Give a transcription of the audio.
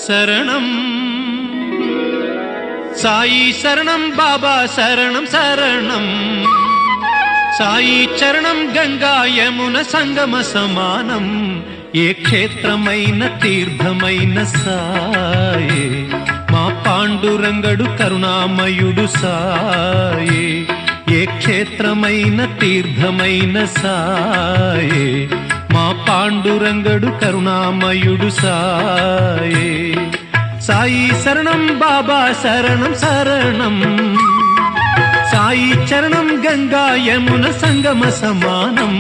శరణం సాయి శరణం బాబా శరణం శరణం సాయి చరణం గంగా యమున సంగమ సమానం ఏ క్షేత్రమైన తీర్థమైన సాయే మా పాండురంగడు కరుణామయుడు సాయే ఏ క్షేత్రమైన తీర్థమైన సాయే మా పాండురంగడు కరుణామయుడు సాయే సాయి శరణం బాబా శరణం శరణం సాయి చరణం గంగా యమున సంగమ సమానం